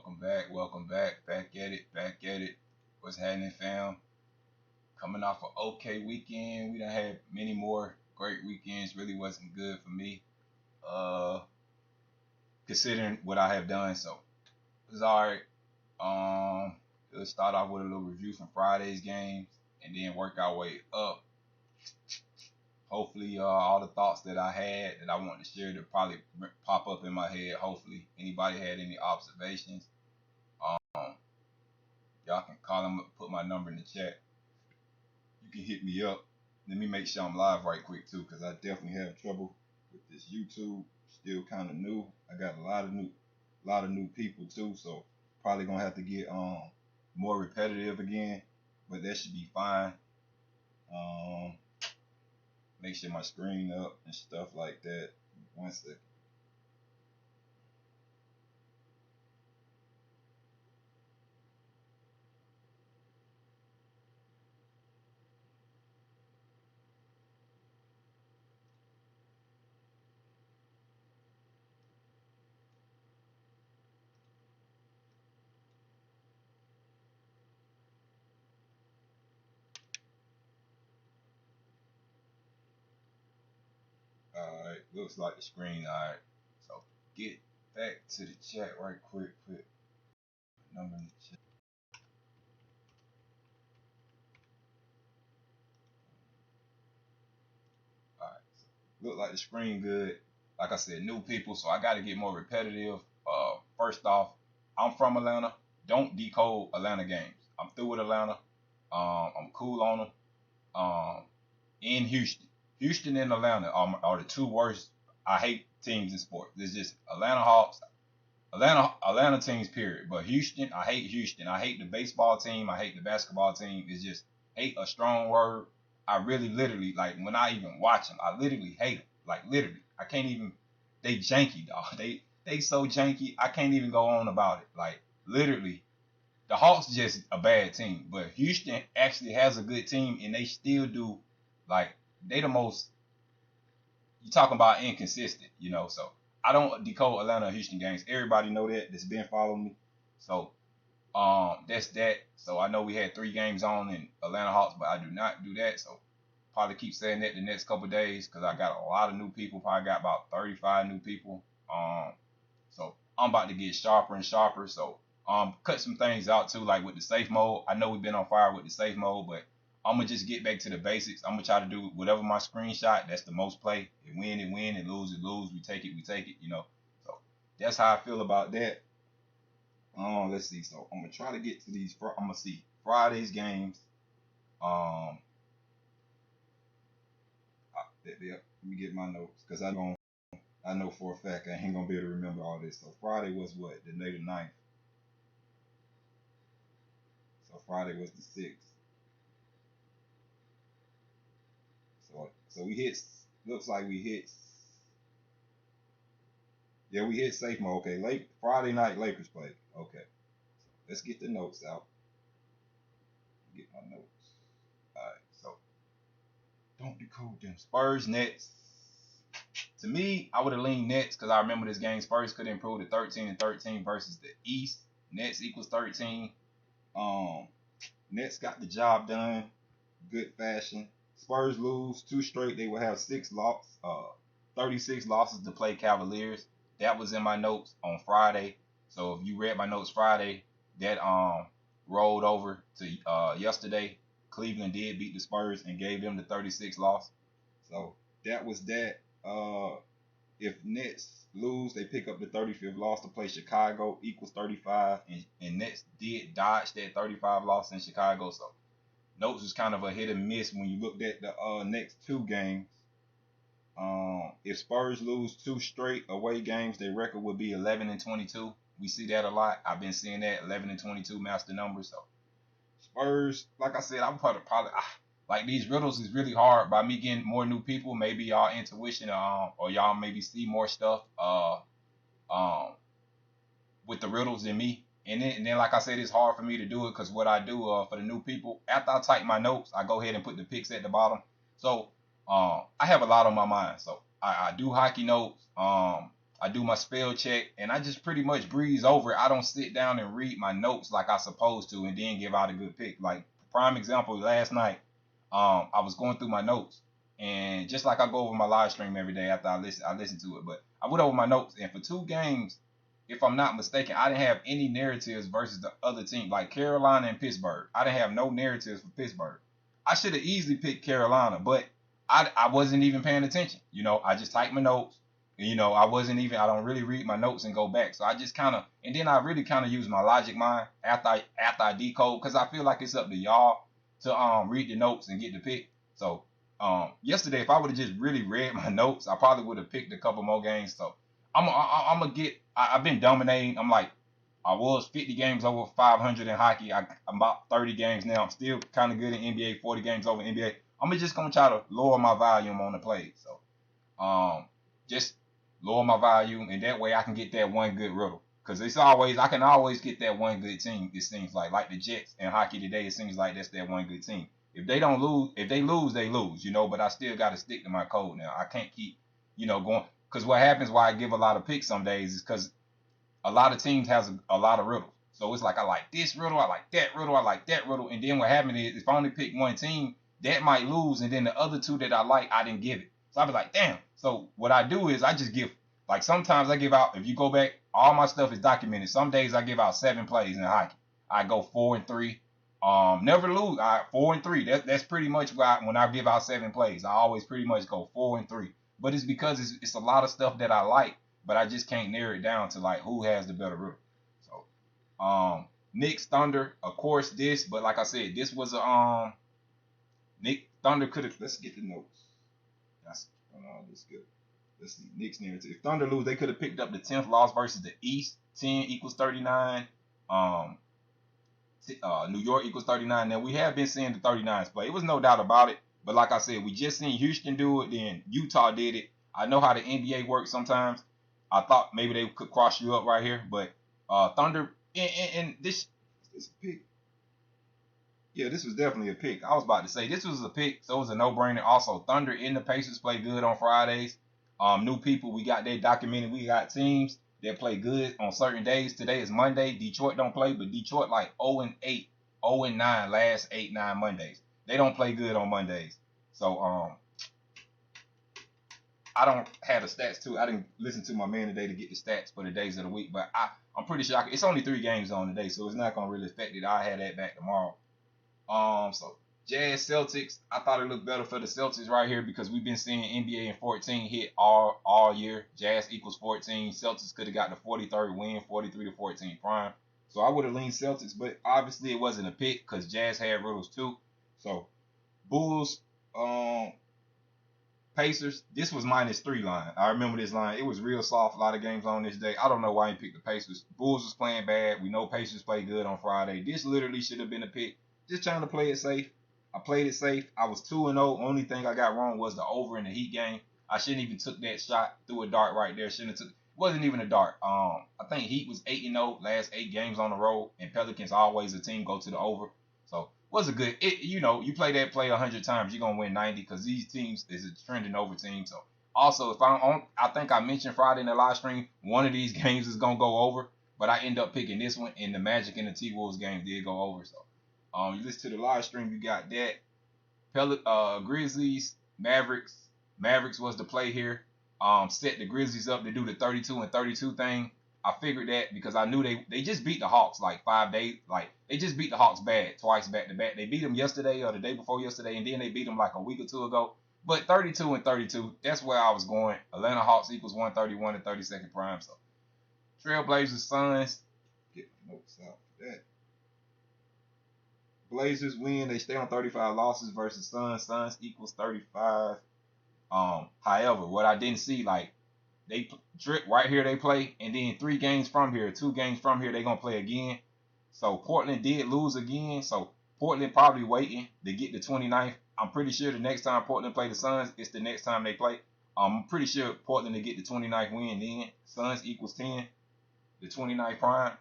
Welcome back back at it. What's happening, fam? Coming off an okay weekend. We done had many more great weekends. Really wasn't good for me, uh, considering what I have done. So it was alright. Let's start off with a little review from Friday's games, and then work our way up. Hopefully, all the thoughts that I had that I wanted to share to probably pop up in my head. Hopefully, anybody had any observations. Um, Y'all can call them, put my number in the chat. You can hit me up. Let me make sure I'm live right quick too, because I definitely have trouble with this YouTube. Still kind of new. I got a lot of new people too, so probably gonna have to get more repetitive again, but that should be fine. Um, Make sure my screen up and stuff like that. One second. Alright, looks like the screen. Alright, so get back to the chat right quick. Put number in the chat. Alright, so look like the screen good. Like I said, new people, so I got to get more repetitive. First off, I'm from Atlanta. Don't decode Atlanta games. I'm through with Atlanta. I'm cool on them. In Houston, Houston and Atlanta are the two worst. I hate teams in sports. It's just Atlanta Hawks, Atlanta teams, period. But Houston, I hate Houston. I hate the baseball team. I hate the basketball team. It's just hate a strong word. I really, literally, like when I even watch them, I literally hate them. Like literally, I can't even. They janky, dog. They so janky. I can't even go on about it. Like literally, the Hawks just a bad team, but Houston actually has a good team, and they still do. Like they the most. You talking about inconsistent, you know? So I don't decode Atlanta or Houston games. Everybody know that that's been following me. So that's that. So I know we had 3 games on in Atlanta Hawks, but I do not do that. So probably keep saying that the next couple of days because I got a lot of new people. Probably got about 35 new people. So I'm about to get sharper and sharper. So cut some things out too, like with the safe mode. I know we've been on fire with the safe mode, but I'm gonna just get back to the basics. I'm gonna try to do whatever my screenshot. That's the most play. It win, it win. It lose, it lose. We take it, we take it. You know. So that's how I feel about that. Let's see. So I'm gonna try to get to these. I'm gonna see Friday's games. Um, let me get my notes because I know for a fact I ain't gonna be able to remember all this. So Friday was what? The day the 9th. So Friday was the 6th. So we hit. Looks like we hit. Yeah, we hit safe mode. Okay, late Friday night Lakers played. Okay, so let's get the notes out. Get my notes. All right, so don't decode them. Spurs Nets. To me, I would have leaned Nets because I remember this game. Spurs could improve to 13-13 versus the East. Nets equals 13. Um, Nets got the job done, good fashion. Spurs lose 2 straight. They will have 36 losses to play Cavaliers. That was in my notes on Friday. So if you read my notes Friday, that rolled over to yesterday. Cleveland did beat the Spurs and gave them the 36 loss. So that was that. If Nets lose, they pick up the 35th loss to play Chicago, equals 35, and Nets did dodge that 35 loss in Chicago. So notes was kind of a hit and miss when you looked at the next 2 games. If Spurs lose 2 straight away games, their record would be 11-22. We see that a lot. I've been seeing that 11-22 master numbers. So Spurs, like I said, I'm probably like these riddles is really hard. By me getting more new people, maybe y'all intuition, or y'all maybe see more stuff, um, with the riddles than me. And then, like I said, it's hard for me to do it because what I do for the new people, after I type my notes, I go ahead and put the picks at the bottom. So I have a lot on my mind. So I do hockey notes. I do my spell check, and I just pretty much breeze over it. I don't sit down and read my notes like I supposed to, and then give out a good pick. Like prime example, last night, I was going through my notes, and just like I go over my live stream every day after I listen to it, but I went over my notes, and for two games, if I'm not mistaken, I didn't have any narratives versus the other team, like Carolina and Pittsburgh. I didn't have no narratives for Pittsburgh. I should have easily picked Carolina, but I wasn't even paying attention. I just typed my notes. I don't really read my notes and go back. So I just kind of, and then I really kind of use my logic mind after I decode, because I feel like it's up to y'all to read the notes and get the pick. So yesterday, if I would have just really read my notes, I probably would have picked a couple more games. So I'm gonna get. I've been dominating. I was 50 games over 500 in hockey. I'm about 30 games now. I'm still kind of good in NBA. 40 games over NBA. I'm just gonna try to lower my volume on the plays. So just lower my volume, and that way I can get that one good riddle. Because I can always get that one good team. It seems like the Jets in hockey today. It seems like that's that one good team. If they lose, they lose. But I still got to stick to my code now. I can't keep, going. Because what happens, why I give a lot of picks some days, is because a lot of teams has a lot of riddles. So it's like I like this riddle, I like that riddle, I like that riddle, and then what happens is if I only pick one team, that might lose, and then the other two that I like, I didn't give it. So I be like, damn. So what I do is I just give, like sometimes I give out, if you go back, all my stuff is documented. Some days I give out 7 plays in hockey. I go 4-3. Never lose. 4-3. That's pretty much when I give out 7 plays. I always pretty much go 4-3. But it's because it's a lot of stuff that I like, but I just can't narrow it down to like who has the better riddle. So Knicks Thunder, of course but like I said, this was a Nick Thunder could have. Let's get the notes. That's this good. Let's see. Knicks narrative. If Thunder lose, they could have picked up the 10th loss versus the East. 10 equals 39. New York equals 39. Now we have been seeing the 39s play. It was no doubt about it. But like I said, we just seen Houston do it. Then Utah did it. I know how the NBA works sometimes. I thought maybe they could cross you up right here, but Thunder and this pick. Yeah, this was definitely a pick. I was about to say this was a pick, so it was a no-brainer. Also, Thunder and the Pacers play good on Fridays. New people, we got that documented. We got teams that play good on certain days. Today is Monday. Detroit don't play, but Detroit like 0-8, 0-9 last 8-9 Mondays. They don't play good on Mondays. So I don't have the stats too. I didn't listen to my man today to get the stats for the days of the week, but I'm pretty sure it's only 3 games on today, so it's not gonna really affect it. I'll have that back tomorrow. So Jazz Celtics, I thought it looked better for the Celtics right here because we've been seeing NBA in 14 hit all year. Jazz equals 14. Celtics could have got the 43rd win, 43-14 prime. So I would have leaned Celtics, but obviously it wasn't a pick because Jazz had riddles too. So Bulls, Pacers, this was -3 line. I remember this line. It was real soft. A lot of games on this day. I don't know why he picked the Pacers. Bulls was playing bad. We know Pacers play good on Friday. This literally should have been a pick. Just trying to play it safe. I played it safe. I was 2-0. Only thing I got wrong was the over in the Heat game. I shouldn't even took that shot through a dart right there. Shouldn't have took. Wasn't even a dart. I think Heat was 8-0 last 8 games on the road, and Pelicans always a team go to the over. So was a good. You play that play 100 times, you're gonna win 90 because these teams is a trending over team. So also, if I'm on, I think I mentioned Friday in the live stream, one of these games is gonna go over, but I end up picking this one, and the Magic and the T-Wolves game did go over. So you listen to the live stream, you got that. Grizzlies, Mavericks. Mavericks was the play here. Set the Grizzlies up to do the 32-32 thing. I figured that because I knew they just beat the Hawks like 5 days. Like they just beat the Hawks bad twice back to back. They beat them yesterday or the day before yesterday, and then they beat them like a week or two ago. But 32-32, that's where I was going. Atlanta Hawks equals 131 and 32nd prime. So Trailblazers, Suns. Get my notes out for that. Blazers win. They stay on 35 losses versus Suns. Suns equals 35. However, what I didn't see, like they drip right here, they play, and then 3 games from here, 2 games from here, they're gonna play again. So Portland did lose again. So Portland probably waiting to get the 29th. I'm pretty sure the next time Portland play the Suns, it's the next time they play. I'm pretty sure Portland to get the 29th win. Then Suns equals 10, the 29th prime,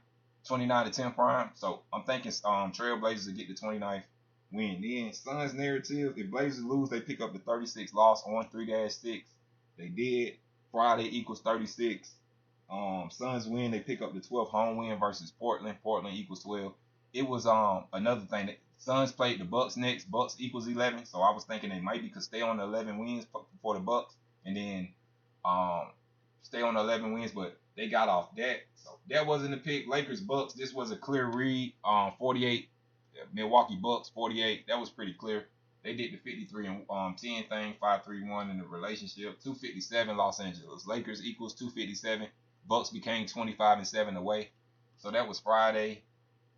29 to 10 prime. So I'm thinking Trailblazers will get the 29th win. Then Suns narrative, if Blazers lose, they pick up the 36 loss on 3-6. They did. Friday equals 36. Suns win. They pick up the 12th home win versus Portland. Portland equals 12. It was another thing that Suns played the Bucks next. Bucks equals 11. So I was thinking they maybe could stay on the 11 wins for the Bucks and then stay on the 11 wins, but they got off that. So that wasn't a pick. Lakers Bucks. This was a clear read. 48. Milwaukee Bucks 48. That was pretty clear. They did the 53 and 10 thing, 5-3-1 in the relationship. 257 Los Angeles Lakers equals 257. Bucks became 25-7 away. So that was Friday.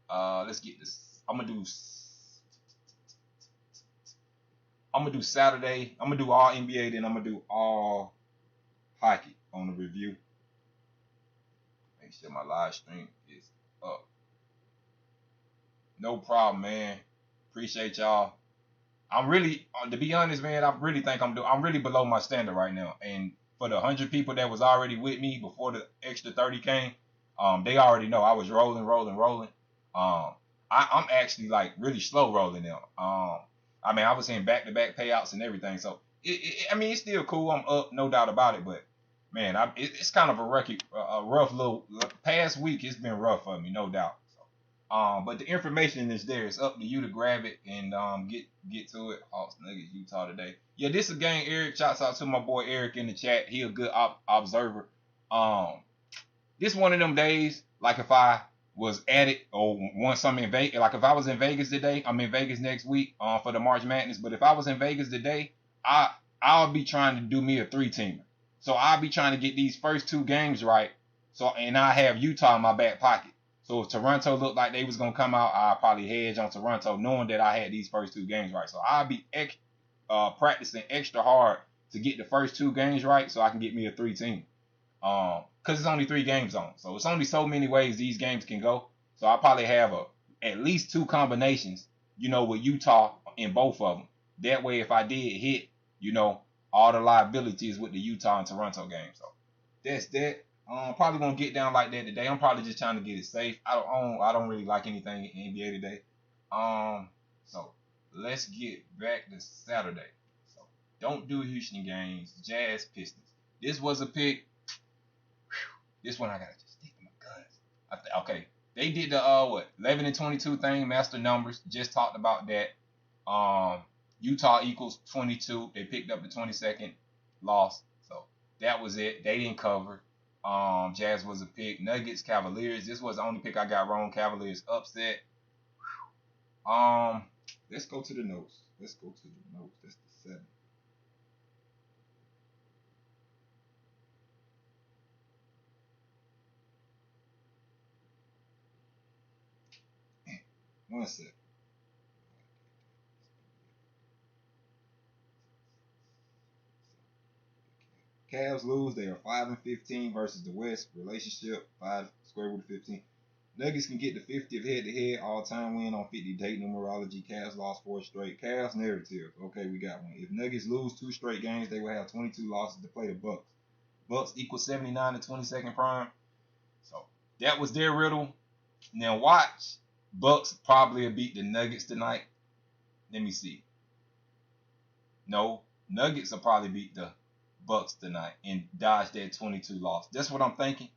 Let's get this. I'm gonna do Saturday. I'm gonna do all NBA, then I'm gonna do all hockey on the review. Make sure my live stream is up. No problem, man. Appreciate y'all. I'm really, to be honest, man, I really think I'm really below my standard right now. And for the 100 people that was already with me before the extra 30 came, they already know I was rolling. I'm actually like really slow rolling now. I mean, I was in back-to-back payouts and everything. So, I mean, it's still cool. I'm up, no doubt about it. But, man, it's kind of a rough little past week. It's been rough for me, no doubt. But the information is there. It's up to you to grab it and get to it. Hawks Nuggets Utah today. Yeah, this is a game. Eric, shouts out to my boy Eric in the chat. He a good observer. This one of them days. Like if I was at it or won something in Vegas. Like if I was in Vegas today, I'm in Vegas next week for the March Madness. But if I was in Vegas today, I'll be trying to do me a 3-teamer. So I'll be trying to get these first 2 games right. And I have Utah in my back pocket. So if Toronto looked like they was going to come out, I'll probably hedge on Toronto knowing that I had these first 2 games right. So I'll be practicing extra hard to get the first 2 games right so I can get me a 3-team. Because it's only 3 games on. So it's only so many ways these games can go. So I'll probably have at least 2 combinations, with Utah in both of them. That way, if I did hit, all the liabilities with the Utah and Toronto game. So that's that. Probably gonna get down like that today. I'm probably just trying to get it safe. I don't really like anything in NBA today. So let's get back to Saturday. So don't do Houston games. Jazz Pistons. This was a pick. This one I gotta just stick to my guns. Okay, they did the 11 and 22 thing, master numbers. Just talked about that. Utah equals 22. They picked up the 22nd loss. So that was it. They didn't cover. Jazz was a pick. Nuggets, Cavaliers. This was the only pick I got wrong. Cavaliers upset. Let's go to the notes. That's the 7. One sec. Cavs lose. They are 5-15 versus the West. Relationship 5 square root of 15. Nuggets can get the 50th head-to-head all-time win on 50 date numerology. Cavs lost 4 straight. Cavs narrative. Okay, we got one. If Nuggets lose 2 straight games, they will have 22 losses to play the Bucks. Bucks equals 79 to 22nd prime. So that was their riddle. Now watch. Bucks probably will beat the Nuggets tonight. Let me see. No, Nuggets will probably beat the Bucks tonight and dodge that 22 loss. That's what I'm thinking.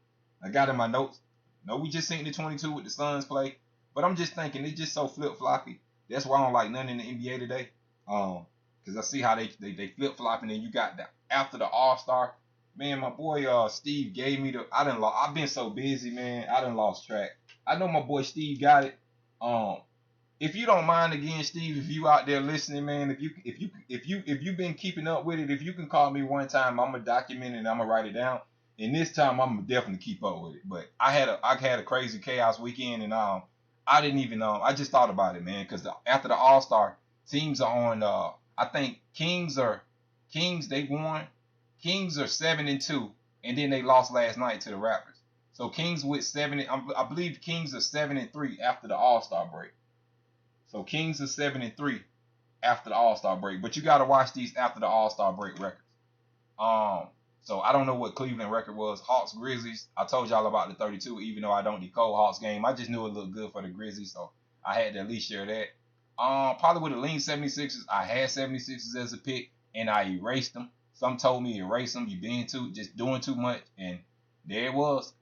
I got in my notes. No, we just seen the 22 with the Suns play, but I'm just thinking it's just so flip-floppy. That's why I don't like none in the NBA today. Because I see how they flip-flopping, and you got after the All-Star. Man, my boy Steve gave me I've been so busy, man. I done lost track. I know my boy Steve got it. If you don't mind again, Steve, if you out there listening, man, if you've been keeping up with it, if you can call me one time, I'm gonna document it and I'm gonna write it down. And this time I'm gonna definitely keep up with it. But I had a crazy chaos weekend, and I didn't even I just thought about it, man, because after the All-Star, teams are on I think Kings they won. Kings are 7-2, and then they lost last night to the Raptors. So Kings with 7, I believe Kings are 7-3 after the All-Star break. So Kings are 7-3 after the All-Star break. But you gotta watch these after the All-Star break records. So I don't know what Cleveland record was. Hawks Grizzlies. I told y'all about the 32, even though I don't decode Hawks game. I just knew it looked good for the Grizzlies, so I had to at least share that. Probably with the lean 76ers. I had 76ers as a pick, and I erased them. Some told me erase them. You've been just doing too much, and There it was.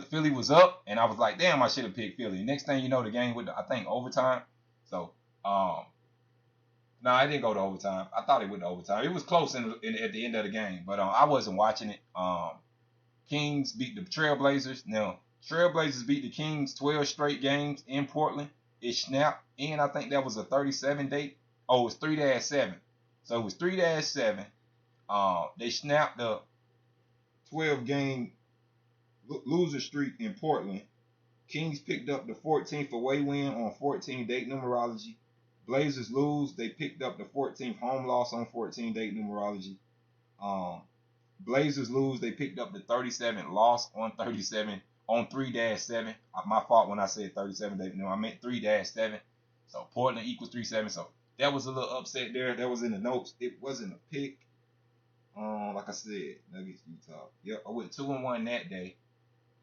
Philly was up, and I was like, damn, I should have picked Philly. Next thing you know, the game went to, I think, overtime. So, no, I didn't go to overtime. I thought it went to overtime. It was close at the end of the game, but I wasn't watching it. Kings beat the Trailblazers. Now, Trailblazers beat the Kings 12 straight games in Portland. It snapped, and I think that was a 37 date. Oh, it was 3-7. So it was 3-7. They snapped the 12 game loser streak in Portland. Kings picked up the 14th away win on 14 date numerology. Blazers lose. They picked up the 14th home loss on 14 date numerology. Blazers lose. They picked up the 37th loss on 37 on 3-7. My fault when I said 37 date. No, I meant 3-7. So Portland equals 3-7. So that was a little upset there. That was in the notes. It wasn't a pick. Like I said, Nuggets Utah. Yep, I went 2-1 that day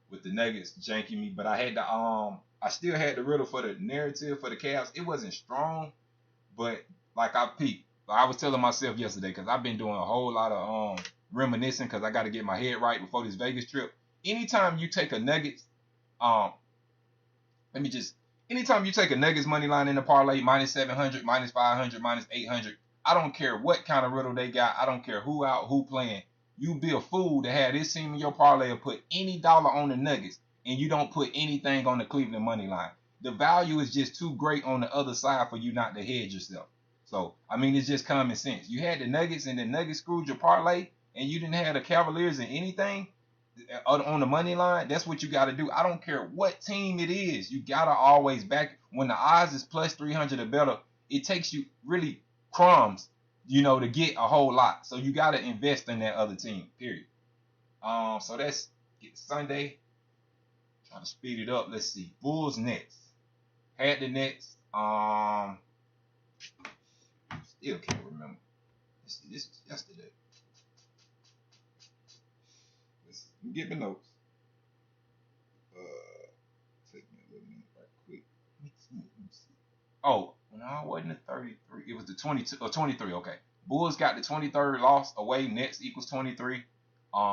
with the Nuggets janking me, but I had to I still had the riddle for the narrative for the Cavs. It wasn't strong, but like I peaked. I was telling myself yesterday because I've been doing a whole lot of reminiscing because I got to get my head right before this Vegas trip. Anytime you take a Nuggets, anytime you take a Nuggets money line in the parlay, minus 700, minus 500, minus 800, I don't care what kind of riddle they got. I don't care who out, who playing. You be a fool to have this team in your parlay or put any dollar on the Nuggets and you don't put anything on the Cleveland money line. The value is just too great on the other side for you not to hedge yourself. So, I mean, it's just common sense. You had the Nuggets and the Nuggets screwed your parlay and you didn't have the Cavaliers in anything on the money line. That's what you got to do. I don't care what team it is. You got to always back. When the odds is plus 300 or better, it takes you really crumbs, to get a whole lot. So you got to invest in that other team, period. So that's Sunday. Trying to speed it up. Let's see. Bulls Nets. Had the Nets. Still can't remember. Let's see. This was yesterday. Let's get the notes. Take me a little minute right quick. Let me see. Oh, no, it wasn't the 33. It was the 22 or 23. Okay. Bulls got the 23rd loss away. Nets equals 23.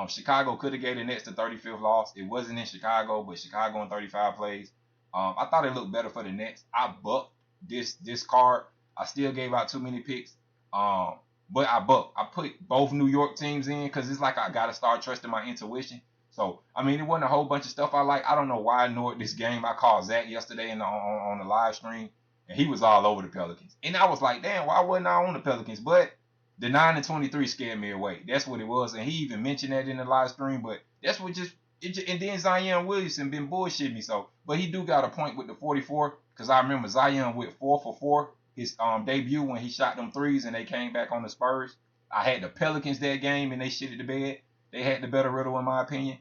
Chicago could have gave the Nets the 35th loss. It wasn't in Chicago, but Chicago in 35 plays. I thought it looked better for the Nets. I bucked this card. I still gave out too many picks. But I bucked. I put both New York teams in because it's like I gotta start trusting my intuition. So I mean, it wasn't a whole bunch of stuff I like. I don't know why I ignored this game. I called Zach yesterday on the live stream, and he was all over the Pelicans. And I was like, damn, why wasn't I on the Pelicans? But the 9-23 scared me away. That's what it was. And he even mentioned that in the live stream. But that's what and then Zion Williamson been bullshitting me. So, but he do got a point with the 44 because I remember Zion went 4 for 4 his debut when he shot them threes and they came back on the Spurs. I had the Pelicans that game and they shitted the bed. They had the better riddle in my opinion.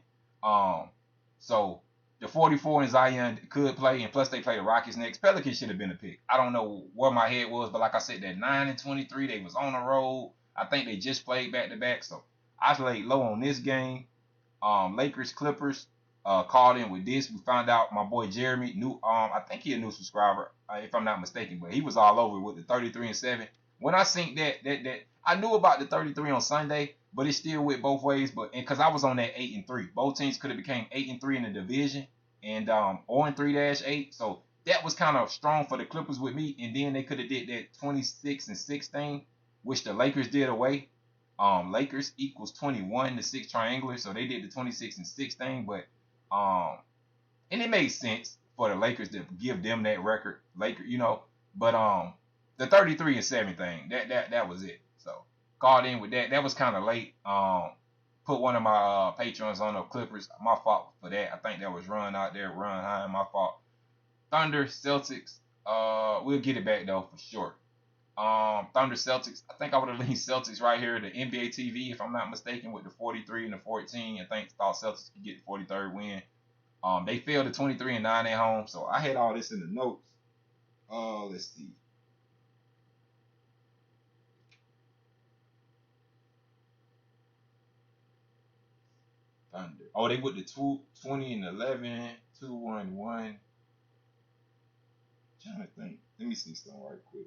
So the 44 and Zion could play, and plus they play the Rockets next. Pelicans should have been a pick. I don't know where my head was, but like I said, that 9-23, they was on the road. I think they just played back to back, so I laid low on this game. Lakers Clippers called in with this. We found out my boy Jeremy new. I think he a new subscriber, if I'm not mistaken, but he was all over with the 33-7. When I seen that I knew about the 33 on Sunday, but it still went both ways. But because I was on that 8-3, both teams could have became 8-3 in the division, and 0-3-8. So that was kind of strong for the Clippers with me. And then they could have did that 26-16, which the Lakers did away. Lakers equals 21-6 triangular, so they did the 26-16. But and it made sense for the Lakers to give them that record, But the 33-7 thing, that was it. So called in with that. That was kind of late. Put one of my patrons on the Clippers. My fault for that. I think that was Run out there, Run High. My fault. Thunder, Celtics. We'll get it back though for sure. Thunder, Celtics. I think I would have leaned Celtics right here. The NBA TV, if I'm not mistaken, with the 43 and the 14. I thought Celtics could get the 43rd win. They failed the 23-9 at home. So I had all this in the notes. Let's see. Thunder. Oh, they went to 20-11, 2-1-1. Trying to think. Let me see something right quick.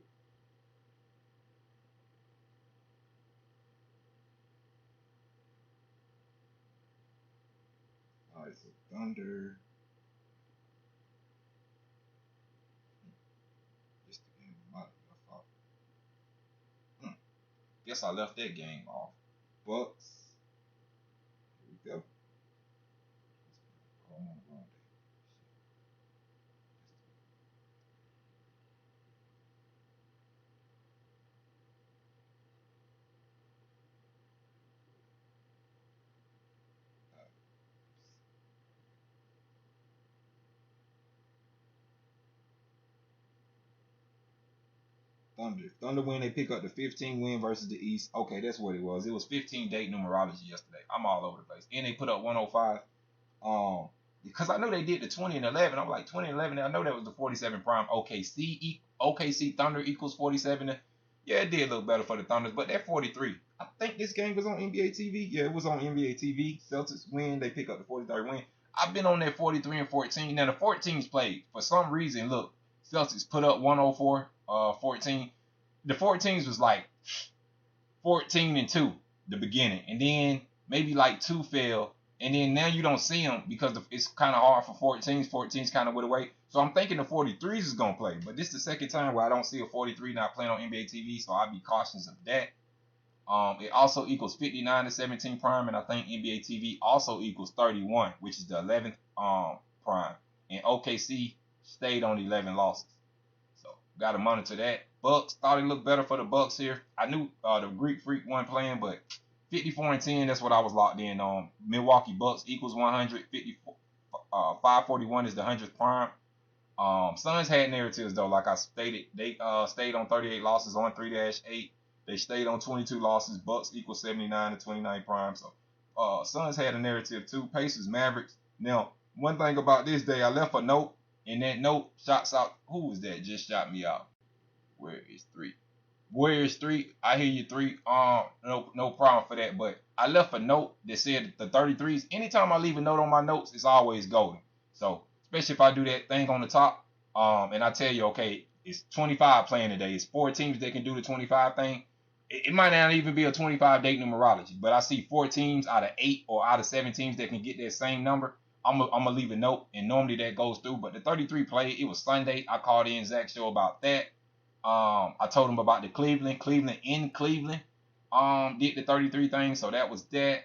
Alright, so Thunder. This the game I might have left off. Guess I left that game off. Bucks. Here we go. Thunder win, they pick up the 15 win versus the East. Okay, that's what it was. It was 15 date numerology yesterday. I'm all over the place. And they put up 105. Because I know they did the 20 and 11. I'm like 20 and 11. I know that was the 47 prime. OKC Thunder equals 47. Yeah, it did look better for the Thunders, but that 43. I think this game was on NBA TV. Yeah, it was on NBA TV. Celtics win, they pick up the 43 win. I've been on that 43 and 14. Now the 14s played. For some reason, look, Celtics put up 104, 14. The 14s was like 14 and 2 the beginning, and then maybe like 2 fell, and then now you don't see them because it's kind of hard for 14s. 14s kind of went away. So I'm thinking the 43s is gonna play, but this is the second time where I don't see a 43 not playing on NBA TV, so I'd be cautious of that. It also equals 59 to 17 prime, and I think NBA TV also equals 31, which is the 11th prime. And OKC stayed on 11 losses, so got to monitor that. Bucks thought it looked better for the Bucks here. I knew the Greek Freak wasn't playing, but 54 and 10, that's what I was locked in on. Milwaukee Bucks equals 100. 541 is the 100th prime. Suns had narratives though, like I stated. They stayed on 38 losses on 3-8. They stayed on 22 losses. Bucks equals 79 to 29 prime. So Suns had a narrative too. Pacers, Mavericks. Now, one thing about this day, I left a note, and that note shots out. Who was that? Just shot me out. Where is 3? Where is 3? I hear you, 3. No problem for that. But I left a note that said the 33s. Anytime I leave a note on my notes, it's always golden. So especially if I do that thing on the top, and I tell you, okay, it's 25 playing today. It's 4 teams that can do the 25 thing. It might not even be a 25 date numerology, but I see 4 teams out of 8 or out of 7 teams that can get that same number. I'm gonna leave a note, and normally that goes through. But the 33 played. It was Sunday. I called in Zach's show about that. I told him about the Cleveland in Cleveland. Did the 33 thing, so that was that.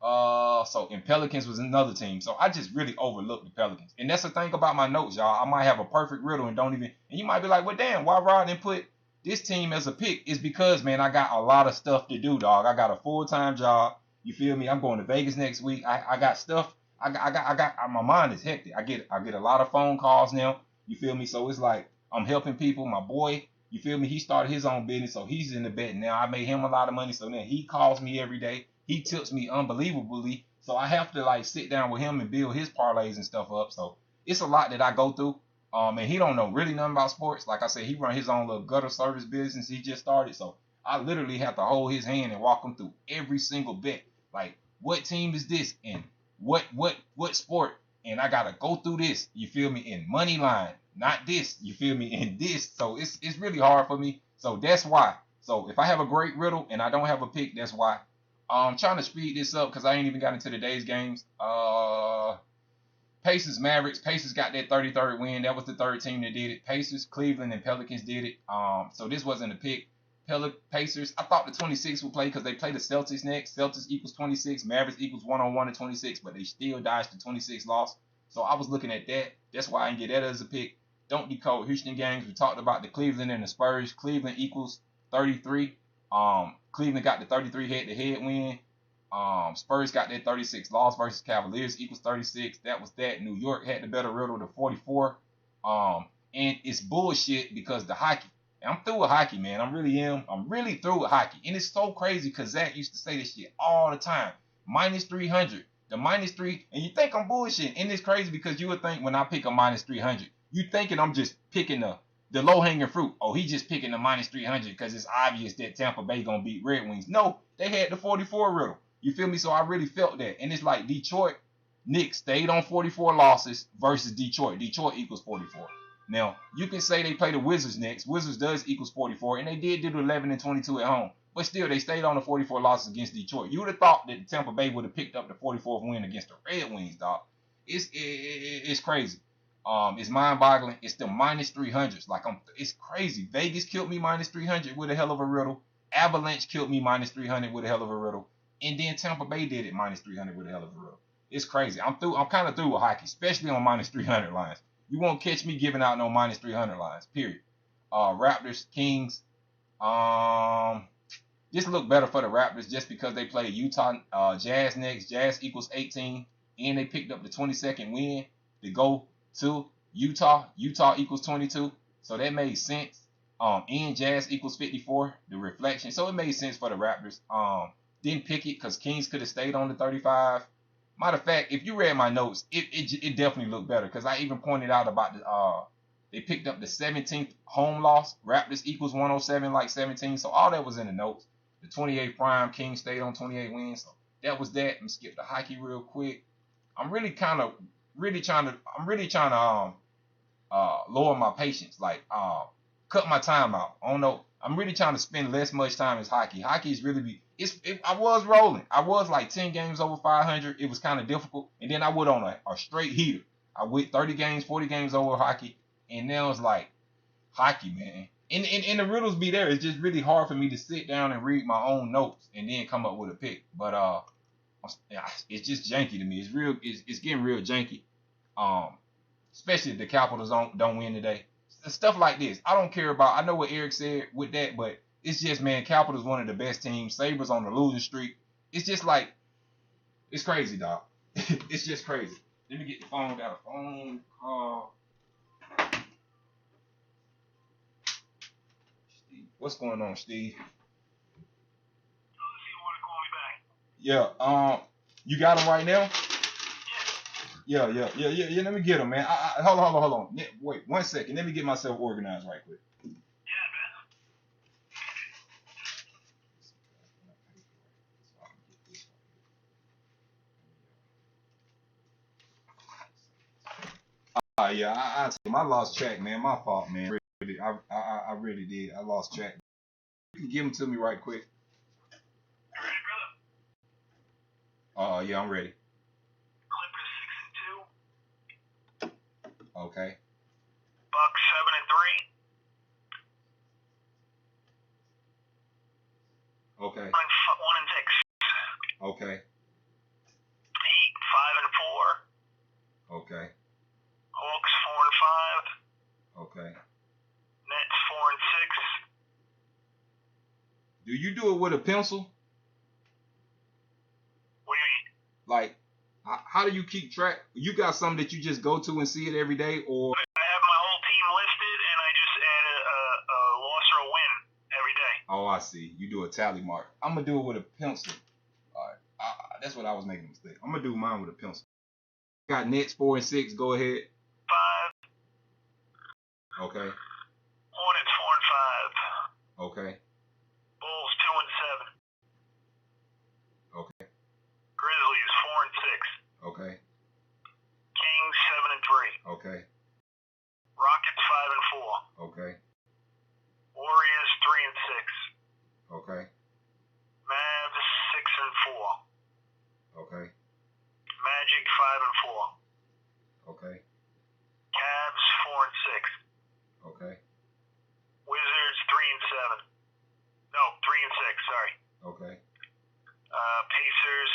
And Pelicans was another team. So I just really overlooked the Pelicans. And that's the thing about my notes, y'all. I might have a perfect riddle and don't even, and you might be like, well, damn, why Rod didn't put this team as a pick? It's because, man, I got a lot of stuff to do, dog. I got a full-time job. You feel me? I'm going to Vegas next week. I got stuff. I got my mind is hectic. I get a lot of phone calls now. You feel me? So it's like I'm helping people. My boy, you feel me? He started his own business, so he's in the bet now. I made him a lot of money, so now he calls me every day. He tips me unbelievably, so I have to like sit down with him and build his parlays and stuff up. So it's a lot that I go through. And he don't know really nothing about sports. Like I said, he run his own little gutter service business. He just started, so I literally have to hold his hand and walk him through every single bet. Like, what team is this and what sport? And I gotta go through this. You feel me? In money line, not this. You feel me? In this. So it's really hard for me. So that's why. So if I have a great riddle and I don't have a pick, that's why. I'm trying to speed this up because I ain't even got into today's games. Pacers, Mavericks. Pacers got that 33rd win. That was the third team that did it. Pacers, Cleveland, and Pelicans did it. So this wasn't a pick. Pacers, I thought the 26 would play because they play the Celtics next. Celtics equals 26. Mavericks equals 101 to 26, but they still dodged the 26 loss. So I was looking at that. That's why I didn't get that as a pick. Don't decode Houston games. We talked about the Cleveland and the Spurs. Cleveland equals 33. Cleveland got the 33 head-to-head win. Spurs got that 36 loss versus Cavaliers equals 36. That was that. New York had the better riddle to 44. And it's bullshit because the hockey. And I'm through with hockey, man. I'm really through with hockey. And it's so crazy because Zach used to say this shit all the time. Minus 300. The minus 3. And you think I'm bullshit. And it's crazy because you would think when I pick a minus 300, you thinking I'm just picking the low-hanging fruit. Oh, he just picking the minus 300 because it's obvious that Tampa Bay going to beat Red Wings. No, they had the 44 riddle. You feel me? So I really felt that. And it's like Detroit, Knicks stayed on 44 losses versus Detroit. Detroit equals 44. Now, you can say they play the Wizards next. Wizards does equals 44, and they did do 11 and 22 at home. But still, they stayed on the 44 losses against Detroit. You would have thought that Tampa Bay would have picked up the 44th win against the Red Wings, dog. It's crazy. It's mind-boggling. It's the minus 300s. Like it's crazy. Vegas killed me minus 300 with a hell of a riddle. Avalanche killed me minus 300 with a hell of a riddle. And then Tampa Bay did it minus 300 with a hell of a riddle. It's crazy. I'm through. I'm kind of through with hockey, especially on minus 300 lines. You won't catch me giving out no minus 300 lines. Period. Raptors, Kings. This looked better for the Raptors just because they played Utah Jazz next. Jazz equals 18, and they picked up the 22nd win to go to Utah. Utah equals 22, so that made sense. And Jazz equals 54, the reflection. So it made sense for the Raptors. Didn't pick it because Kings could have stayed on the 35. Matter of fact, if you read my notes, it definitely looked better because I even pointed out about the they picked up the 17th home loss. Raptors equals 107 like 17. So all that was in the notes. The 28 prime, Kings stayed on 28 wins. So that was that. I'm skip the hockey real quick. I'm really trying to lower my patience, like cut my time out. I don't know. I'm really trying to spend much time as hockey. Hockey is really I was rolling. I was like 10 games over 500. It was kind of difficult, and then I went on a straight heater. I went 30 games, 40 games over hockey, and now it's like hockey, man. And the riddles be there. It's just really hard for me to sit down and read my own notes and then come up with a pick. But it's just janky to me. It's real. It's getting real janky. Especially if the Capitals don't win today. Stuff like this, I don't care about. I know what Eric said with that, but it's just, man, Capitals one of the best teams. Sabres on the losing streak. It's just like, it's crazy, dog. It's just crazy. Let me get the phone. Got a phone call. Steve. What's going on, Steve? Yeah. You got him right now? Yeah. Let me get him, man. Hold on. Wait 1 second. Let me get myself organized right quick. Yeah, I lost track, man. My fault, man. I really did. I lost track. You can give them to me right quick. Yeah, I'm ready. Clippers 6-2. Okay. Bucks 7-3. Okay. 1-6. Okay. Heat 5-4. Okay. Hawks 4-5. Okay. Nets 4-6. Do you do it with a pencil? What do you mean? Like, how do you keep track? You got something that you just go to and see it every day, or? I have my whole team listed, and I just add a loss or a win every day. Oh, I see. You do a tally mark. I'm gonna do it with a pencil. All right. That's what I was making a mistake. I'm gonna do mine with a pencil. Got Nets 4-6. Go ahead. 5. Okay. Hornets 4-5. Okay. Bulls 2-7. Okay. Grizzlies 4-6. Okay. Kings 7-3. Okay. Rockets 5-4. Okay. Warriors 3-6. Okay. Mavs 6-4. Okay. Magic 5-4. Okay. Cavs 4-6. Okay. Wizards 3-7. No, 3-6. Sorry. Okay. Pacers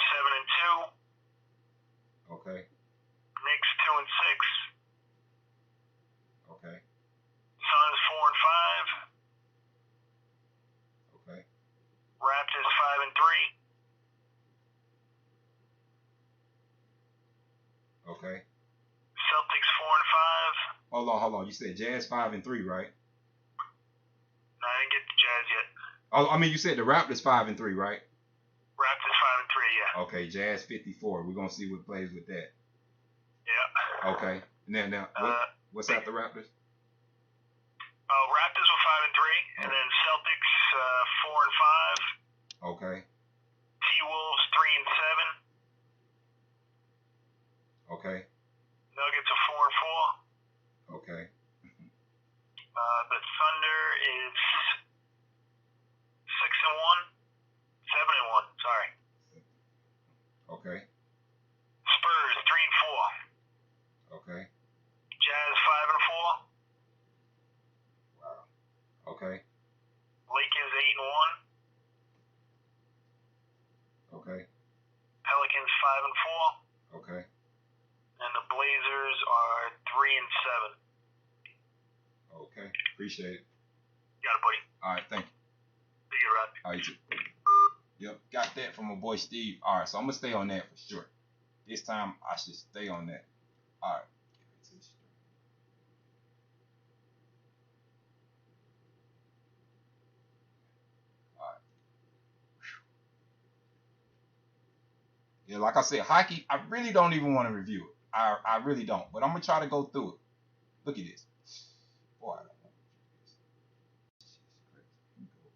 7-2. Okay. Knicks 2-6. Okay. Suns 4-5. Okay. Raptors 5-3. Okay. Celtics 4-5. Hold on. You said Jazz 5-3, right? No, I didn't get the Jazz yet. Oh, I mean, you said the Raptors 5-3, right? Raptors 5-3, yeah. Okay, Jazz 54. We're gonna see what plays with that. Yeah. Okay. Now, what's after Raptors? Raptors were 5-3, and then Celtics 4-5. Okay. T-Wolves 3-7. Okay. Nuggets are 4-4. Okay. The Thunder is 6-1. 7-1. Sorry. Okay. Spurs 3-4. Okay. Pelicans 5-4. Okay. And the Blazers are 3-7. Okay. Appreciate it. Got it, buddy. All right. Thank you. See you, Rod. All right. You too. Yep. Got that from my boy Steve. All right. So I'm gonna stay on that for sure. This time I should stay on that. All right. Yeah, like I said, hockey, I really don't even want to review it. I really don't. But I'm going to try to go through it. Look at this. Boy, I don't want to do this.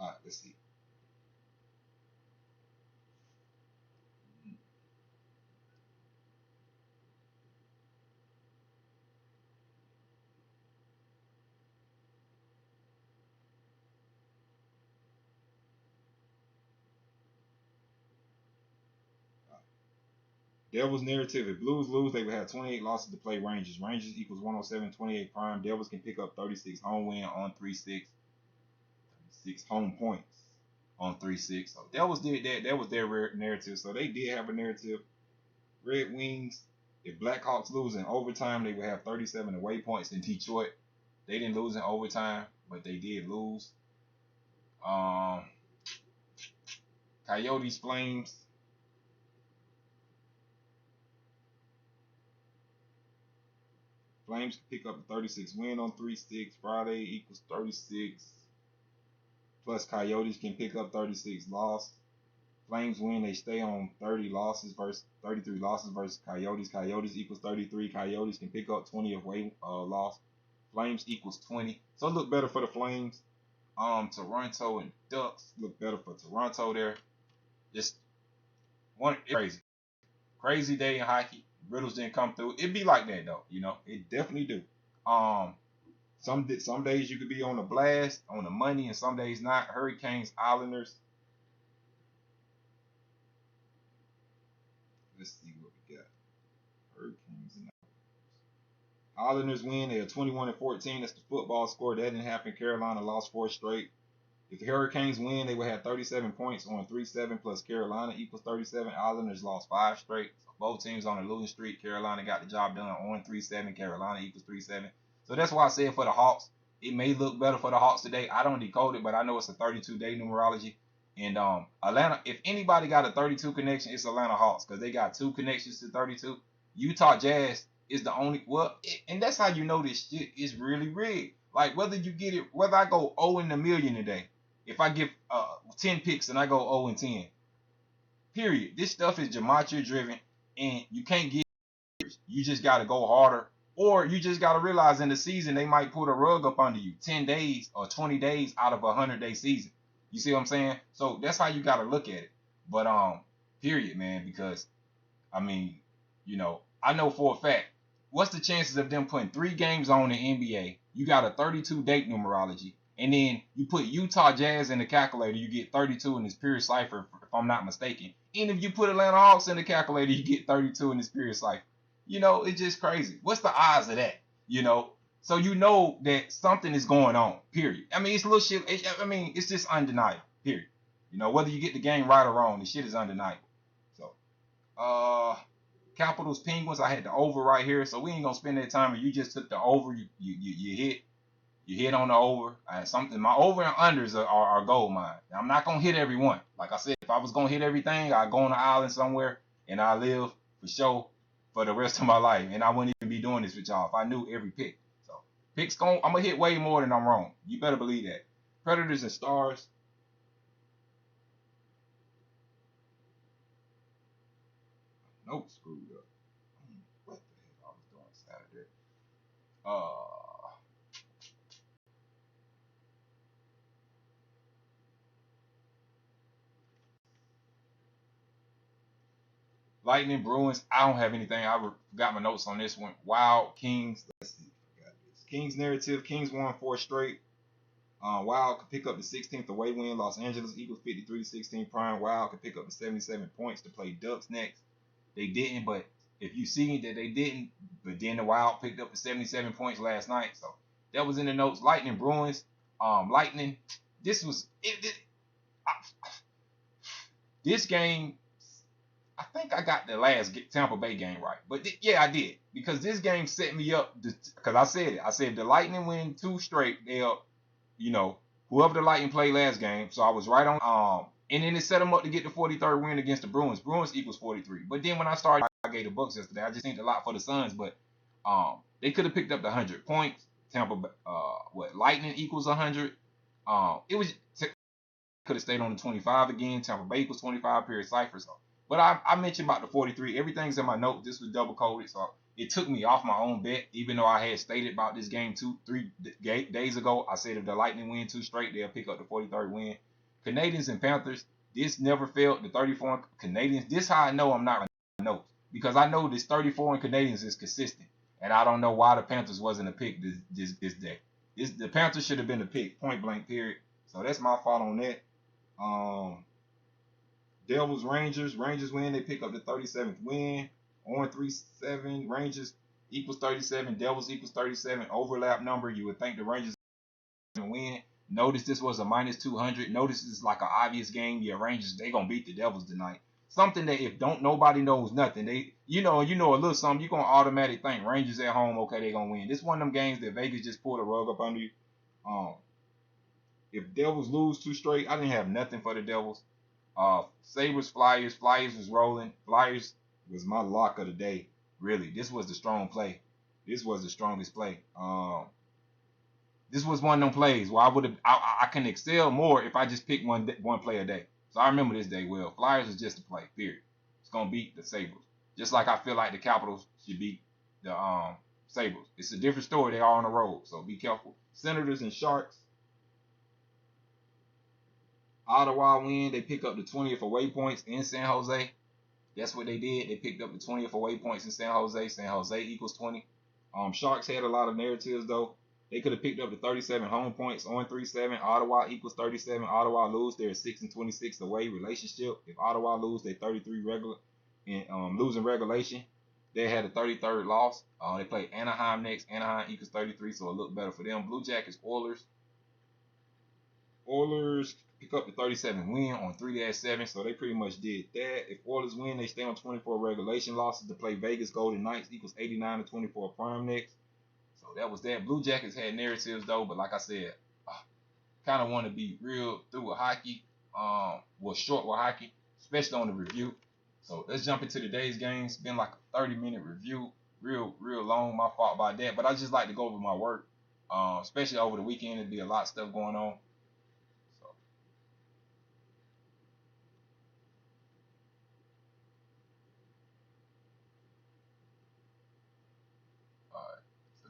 All right, let's see. Devils narrative. If Blues lose, they would have 28 losses to play Rangers. Rangers equals 107, 28 prime. Devils can pick up 36 home win on 3-6. 36 home points on 3-6. So Devils did that. That was their narrative. So they did have a narrative. Red Wings, if Blackhawks lose in overtime, they would have 37 away points in Detroit. They didn't lose in overtime, but they did lose. Coyotes, Flames. Flames can pick up a 36 win on 3-6. Friday equals 36. Plus Coyotes can pick up 36 loss. Flames win, they stay on 30 losses versus 33 losses versus Coyotes. Coyotes equals 33. Coyotes can pick up 20 away loss. Flames equals 20. So it look better for the Flames. Toronto and Ducks look better for Toronto there. Just one crazy day in hockey. Riddles didn't come through. It'd be like that though, It definitely do. Some days you could be on the blast, on the money, and some days not. Hurricanes, Islanders. Let's see what we got. Hurricanes and Islanders win. They are 21-14. That's the football score. That didn't happen. Carolina lost 4 straight. If the Hurricanes win, they would have 37 points on 3-7 plus Carolina equals 37. Islanders lost 5 straight. So both teams on a losing streak. Carolina got the job done on 3-7. Carolina equals 3-7. So that's why I said for the Hawks, it may look better for the Hawks today. I don't decode it, but I know it's a 32-day numerology. And Atlanta, if anybody got a 32 connection, it's Atlanta Hawks because they got 2 connections to 32. Utah Jazz is the only and that's how you know this shit is really rigged. Like whether you get it, whether I go 0 in a million today, if I give 10 picks and I go 0 and 10, period. This stuff is gematria driven, and you can't get it. You just got to go harder, or you just got to realize in the season they might put a rug up under you 10 days or 20 days out of a 100-day season. You see what I'm saying? So that's how you got to look at it. But period, man, because I mean, I know for a fact, what's the chances of them putting 3 games on in the NBA? You got a 32 date numerology, and then you put Utah Jazz in the calculator, you get 32 in this period cipher, if I'm not mistaken. And if you put Atlanta Hawks in the calculator, you get 32 in this period cipher. It's just crazy. What's the odds of that? So you know that something is going on, period. I mean, it's little shit. It's just undeniable, period. Whether you get the game right or wrong, the shit is undeniable. So, Capitals, Penguins, I had the over right here, so we ain't gonna spend that time. If you just took the over, you hit on the over. My over and unders are gold mine. Now, I'm not gonna hit every one. Like I said, if I was gonna hit everything, I'd go on an island somewhere and I live for sure for the rest of my life, and I wouldn't even be doing this with y'all if I knew every pick. So I'm gonna hit way more than I'm wrong. You better believe that. Predators and Stars. Nope, screwed up. What the hell I was doing Saturday? Lightning, Bruins. I don't have anything. I got my notes on this one. Wild, Kings. Let's see if I got this. Kings narrative. Kings won 4 straight. Wild could pick up the 16th away win. Los Angeles equals 53-16 prime. Wild could pick up the 77 points to play Ducks next. they didn't. But if you see that they didn't, but then the Wild picked up the 77 points last night, so that was in the notes. Lightning Bruins, Lightning. This was this game. I think I got the last Tampa Bay game right, but yeah, I did, because this game set me up. Because I said it. I said if the Lightning win 2 straight, they'll, whoever the Lightning played last game. So I was right on. And then it set them up to get the 43rd win against the Bruins. Bruins equals 43. But then when I started, I gave the Bucks yesterday. I just think a lot for the Suns, but they could have picked up the 100 points. Tampa, Lightning equals 100. It was could have stayed on the 25 again. Tampa Bay equals 25. Period. Cipher. So. But I mentioned about the 43. Everything's in my note. This was double coded, so it took me off my own bet, even though I had stated about this game 3 days ago. I said if the Lightning win 2 straight, they'll pick up the 43rd win. Canadians and Panthers, this never failed. The 34 Canadians, this how I know I'm not my notes, because I know this 34 and Canadians is consistent, and I don't know why the Panthers wasn't a pick this day. The Panthers should have been a pick, point blank, period. So that's my fault on that. Devils, Rangers win. They pick up the 37th win. On 3-7. Rangers equals 37. Devils equals 37. Overlap number. You would think the Rangers win. Notice this was a minus 200. Notice this is like an obvious game. Yeah, Rangers, they gonna beat the Devils tonight. Something that if nobody knows nothing, they you know a little something, you gonna automatically think Rangers at home, okay, they gonna win. This one of them games that Vegas just pulled a rug up under you. If Devils lose 2 straight, I didn't have nothing for the Devils. Sabres, Flyers was rolling. Flyers was my lock of the day. Really, this was the strong play. This was the strongest play. This was one of them plays where I can excel more if I just pick one play a day. So I remember this day well. Flyers is just a play, period. It's gonna beat the Sabres, just like I feel like the Capitals should beat the Sabres. It's a different story. They are on the road, so be careful. Senators and Sharks. Ottawa win. They pick up the 20th away points in San Jose. That's what they did. They picked up the 20th away points in San Jose. San Jose equals 20. Sharks had a lot of narratives, though. They could have picked up the 37 home points on 3-7. Ottawa equals 37. Ottawa lose. They're 6-26 away relationship. If Ottawa lose, they're 33 regular and losing regulation. They had a 33rd loss. They played Anaheim next. Anaheim equals 33, so it looked better for them. Blue Jackets, Oilers. Oilers pick up the 37 win on 3-7, so they pretty much did that. If Oilers win, they stay on 24 regulation losses to play Vegas Golden Knights equals 89-24 prime next. So that was that. Blue Jackets had narratives though, but like I said, kind of want to be real through with hockey. Short with hockey, especially on the review. So let's jump into today's game. It's been like a 30-minute review, real long. My fault about that, but I just like to go over my work, especially over the weekend. There'd be a lot of stuff going on.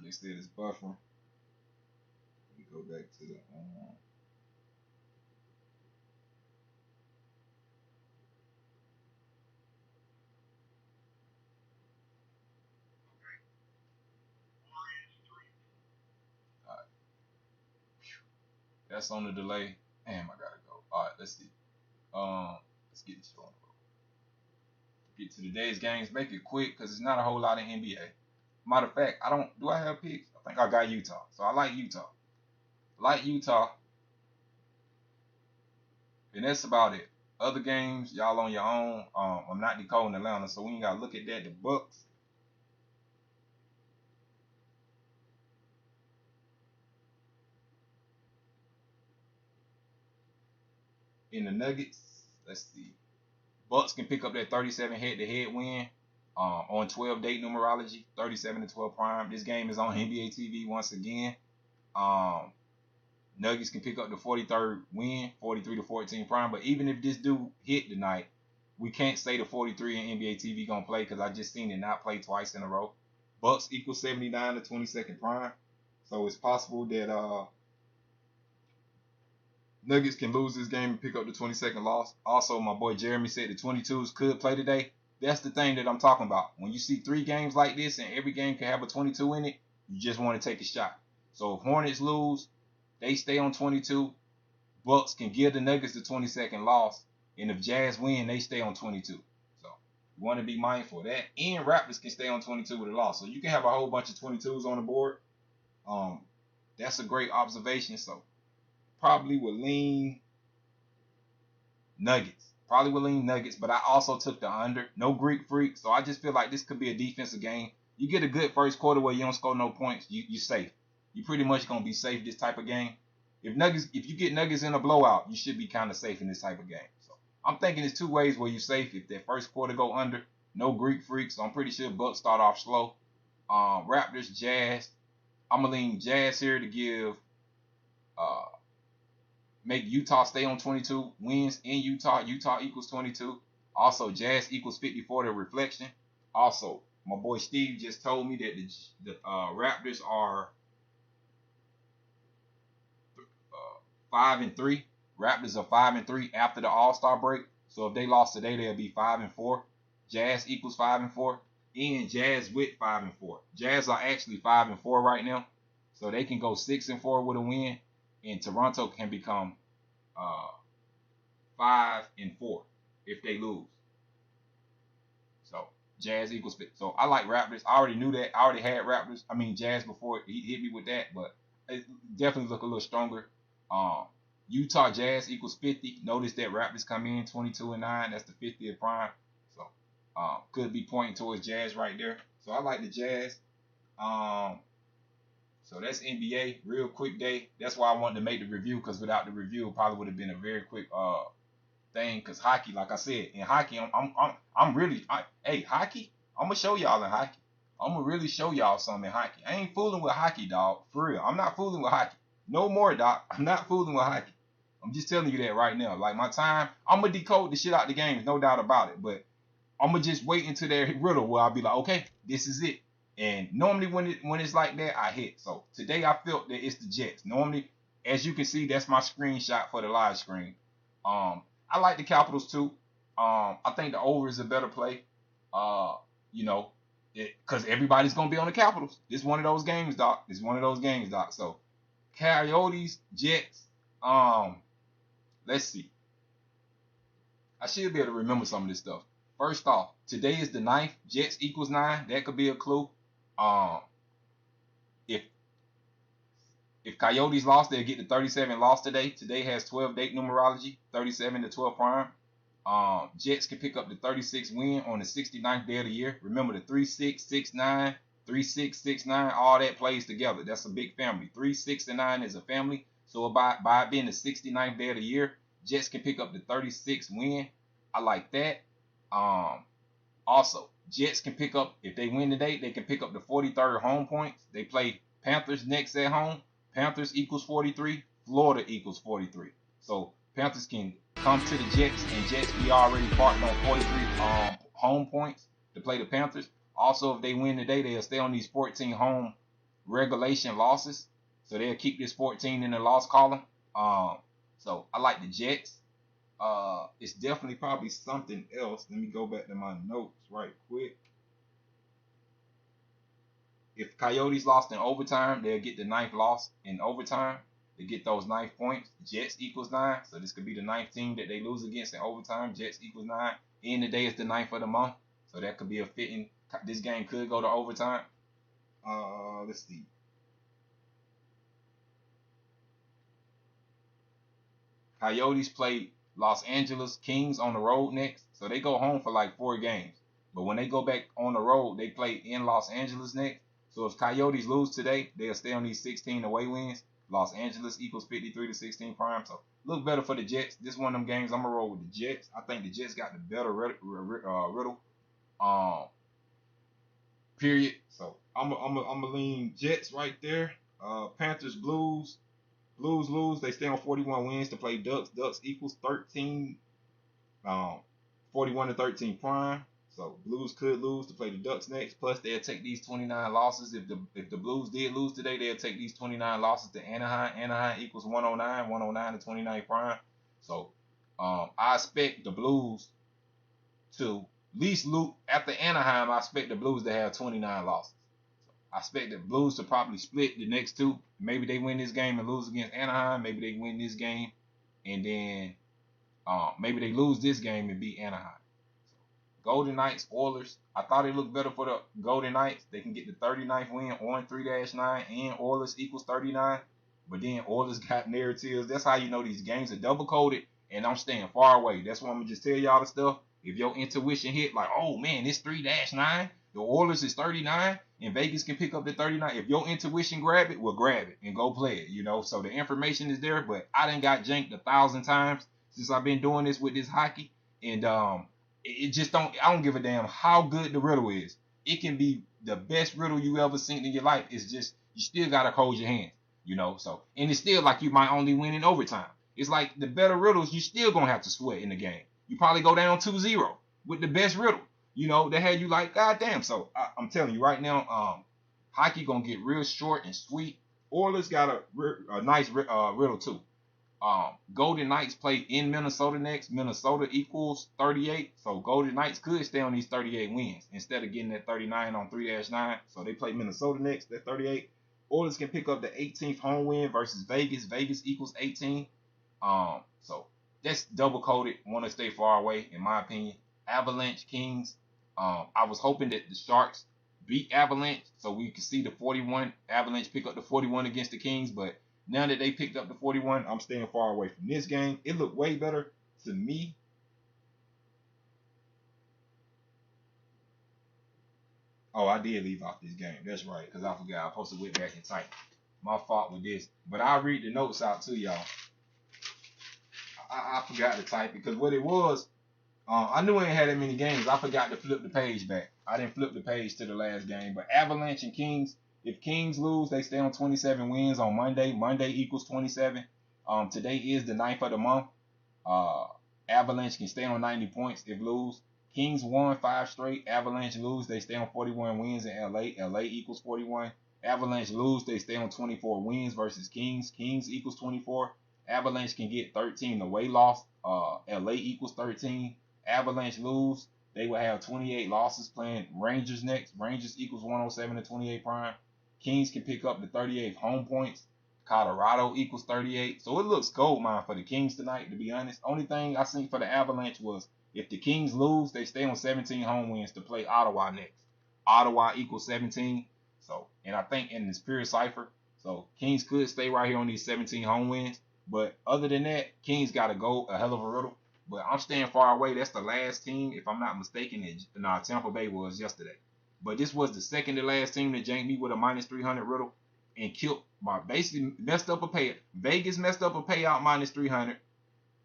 They said it's buffering. Let me go back to the Alright. That's on the delay. Damn, I gotta go. Alright, let's see. Let's get this on. Get to today's games. Make it quick because it's not a whole lot in NBA. Matter of fact, do I have picks? I think I got Utah. So I like Utah. And that's about it. Other games, y'all on your own. I'm not decoding Atlanta, so we ain't gotta look at that. The Bucks. In the Nuggets, let's see. Bucks can pick up that 37 head-to-head win. On 12-date numerology, 37-12 prime. This game is on NBA TV once again. Nuggets can pick up the 43rd win, 43-14 prime. But even if this do hit tonight, we can't say the 43 in NBA TV gonna play because I just seen it not play twice in a row. Bucks equals 79 to 22nd prime, so it's possible that Nuggets can lose this game and pick up the 22nd loss. Also, my boy Jeremy said the 22s could play today. That's the thing that I'm talking about. When you see 3 games like this and every game can have a 22 in it, you just want to take a shot. So if Hornets lose, they stay on 22. Bucks can give the Nuggets the 22nd loss. And if Jazz win, they stay on 22. So You want to be mindful of that. And Raptors can stay on 22 with a loss. So you can have a whole bunch of 22s on the board. That's a great observation. So probably would lean Nuggets. Probably would lean Nuggets, but I also took the under. No Greek freak. So I just feel like this could be a defensive game. You get a good first quarter where you don't score no points, you're safe. You pretty much gonna be safe this type of game. If you get Nuggets in a blowout, you should be kind of safe in this type of game. So I'm thinking there's two ways where you're safe. If that first quarter go under, no Greek freaks. So I'm pretty sure Bucks start off slow. Raptors, Jazz. I'm gonna lean Jazz here to give make Utah stay on 22 wins in Utah. Utah equals 22. Also, Jazz equals 54 to reflection. Also, my boy Steve just told me that the Raptors are 5-3. Raptors are 5-3 after the All-Star break. So if they lost today, they'll be 5-4. Jazz equals 5-4. And Jazz with 5-4. Jazz are actually 5-4 right now. So they can go 6-4 with a win. And Toronto can become 5-4 if they lose. So Jazz equals 5. So I like Raptors. I already knew that. I already had Jazz before he hit me with that, but it definitely look a little stronger. Utah Jazz equals 50. Notice that Raptors come in 22-9. That's the 50th prime. So could be pointing towards Jazz right there. So I like the Jazz. So that's NBA, real quick day. That's why I wanted to make the review, because without the review, it probably would have been a very quick thing. Because hockey, like I said, in hockey, hockey. I'm gonna show y'all in hockey. I'm gonna really show y'all something in hockey. I ain't fooling with hockey, dog. For real, I'm not fooling with hockey. No more, doc. I'm not fooling with hockey. I'm just telling you that right now. Like my time, I'm gonna decode the shit out the games, no doubt about it. But I'm gonna just wait until they're riddle where I'll be like, okay, this is it. And normally when it's like that, I hit. So today I felt that it's the Jets. Normally, as you can see, that's my screenshot for the live screen. I like the Capitals too. I think the over is a better play. Because everybody's gonna be on the Capitals. It's one of those games, doc. So Coyotes, Jets. Let's see. I should be able to remember some of this stuff. First off, today is the 9th. Jets equals 9. That could be a clue. If Coyotes lost, they'll get the 37 loss today. Today has 12 date numerology, 37 to 12 prime. Jets can pick up the 36 win on the 69th day of the year. Remember the 3-6-6-9, 3-6-6-9, all that plays together. That's a big family. 3, 6, and 9 is a family. So by it being the 69th day of the year, Jets can pick up the 36 win. I like that. Also, Jets can pick up, if they win today, they can pick up the 43rd home points. They play Panthers next at home. Panthers equals 43. Florida equals 43. So Panthers can come to the Jets, and Jets be already partnered on 43 home points to play the Panthers. Also, if they win today, they'll stay on these 14 home regulation losses. So they'll keep this 14 in the loss column. So I like the Jets. It's definitely probably something else. Let me go back to my notes right quick. If Coyotes lost in overtime, they'll get the 9th loss in overtime. They get those 9 points. Jets equals 9. So this could be the 9th team that they lose against in overtime. Jets equals 9. And the day is the 9th of the month. So that could be a fitting. This game could go to overtime. Let's see. Coyotes play Los Angeles Kings on the road next. So they go home for like 4 games. But when they go back on the road, they play in Los Angeles next. So if Coyotes lose today, they'll stay on these 16 away wins. Los Angeles equals 53 to 16 prime. So look better for the Jets. This one of them games, I'm going to roll with the Jets. I think the Jets got the better riddle. Period. So I'm going to lean Jets right there. Panthers, Blues. Blues lose. They stay on 41 wins to play Ducks. Ducks equals 13. 41 to 13 prime. So Blues could lose to play the Ducks next. Plus they'll take these 29 losses. If the Blues did lose today, they'll take these 29 losses to Anaheim. Anaheim equals 109 to 29 prime. So I expect the Blues to at least loot after Anaheim. I expect the Blues to have 29 losses. I expect the Blues to probably split the next 2. Maybe they win this game and lose against Anaheim. Maybe they win this game and then maybe they lose this game and beat Anaheim. Golden Knights, Oilers. I thought it looked better for the Golden Knights. They can get the 39th win on 3-9 and Oilers equals 39. But then Oilers got narratives. That's how you know these games are double coded, and I'm staying far away. That's why I'm gonna just tell y'all the stuff. If your intuition hit like, oh man, it's 3-9, the Oilers is 39, and Vegas can pick up the 39. If your intuition grab it, well grab it and go play it, you know. So the information is there, but I done got janked 1,000 times since I've been doing this with this hockey. And it just I don't give a damn how good the riddle is. It can be the best riddle you ever seen in your life. It's just you still gotta hold your hands, you know. So and it's still like you might only win in overtime. It's like the better riddles, you still gonna have to sweat in the game. You probably go down 2-0 with the best riddle, you know, that had you like, God damn. So I'm telling you right now, hockey gonna get real short and sweet. Oilers got a nice riddle too. Golden Knights play in Minnesota next. Minnesota equals 38. So Golden Knights could stay on these 38 wins instead of getting that 39 on 3-9. So they play Minnesota next, that 38. Oilers can pick up the 18th home win versus Vegas. Vegas equals 18. So that's double coded. Want to stay far away, in my opinion. Avalanche Kings. I was hoping that the Sharks beat Avalanche so we could see the 41. Avalanche pick up the 41 against the Kings, but now that they picked up the 41, I'm staying far away from this game. It looked way better to me. Oh, I did leave off this game. That's right, because I forgot. I posted whip back and type. My fault with this. But I'll read the notes out to y'all. I forgot to type because what it was, I knew I ain't had that many games. I forgot to flip the page back. I didn't flip the page to the last game. But Avalanche and Kings, if Kings lose, they stay on 27 wins on Monday. Monday equals 27. Today is the 9th of the month. Avalanche can stay on 90 points if lose. Kings won 5 straight. Avalanche lose, they stay on 41 wins in LA. LA equals 41. Avalanche lose, they stay on 24 wins versus Kings. Kings equals 24. Avalanche can get 13 away loss. LA equals 13. Avalanche lose, they will have 28 losses playing Rangers next. Rangers equals 107 to 28 prime. Kings can pick up the 38 home points. Colorado equals 38. So it looks gold mine for the Kings tonight, to be honest. Only thing I seen for the Avalanche was if the Kings lose, they stay on 17 home wins to play Ottawa next. Ottawa equals 17. So, and I think in the Spirit Cipher, so Kings could stay right here on these 17 home wins. But other than that, Kings got to go a hell of a riddle. But I'm staying far away. That's the last team, if I'm not mistaken. Tampa Bay was yesterday. But this was the second to last team that janked me with a minus 300 riddle and killed my basically messed up a payout. Vegas messed up a payout minus 300.